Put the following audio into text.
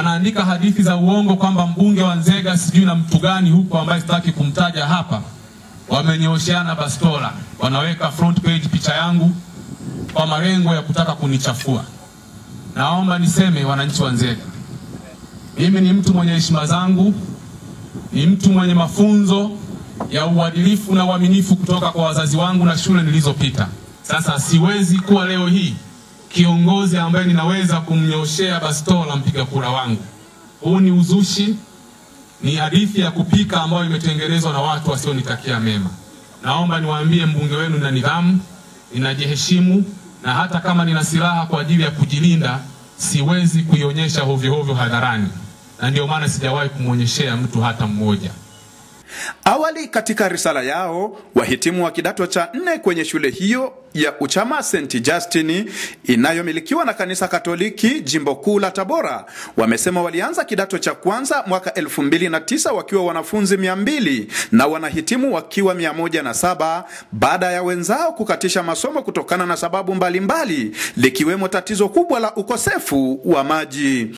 wanaandika hadithi za uongo kwamba mbunge wa Nzega sijui na mtu gani huko ambaye sitaki kumtaja hapa wamenyoosheana bastola, wanaweka front page picha yangu kwa malengo ya kutaka kunichafua. Naomba niseme wananchi wa Nzega, mimi ni mtu mwenye heshima zangu, ni mtu mwenye mafunzo ya uadilifu na uaminifu kutoka kwa wazazi wangu na shule nilizopita. Sasa siwezi kuwa leo hii kiongozi ambaye ninaweza kumnyoshea bastola mpiga kura wangu. Huu ni uzushi, ni hadithi ya kupika ambayo imetengenezwa na watu wasionitakia mema. Naomba niwaambie mbunge wenu na nidhamu, ninajiheshimu, na hata kama nina silaha kwa ajili ya kujilinda, siwezi kuionyesha hovyo hovyo hadharani. Na ndio maana sijawahi kumuonyeshea mtu hata mmoja. Awali katika risala yao, wahitimu wa kidato cha 4 kwenye shule hiyo ya Uchama St. Justin inayomilikiwa na kanisa Katoliki jimbo kuu la Tabora wamesema walianza kidato cha kwanza mwaka 2009 wakiwa wanafunzi 200 na wanahitimu wakiwa 107 baada ya wenzao kukatisha masomo kutokana na sababu mbalimbali likiwemo tatizo kubwa la ukosefu wa maji.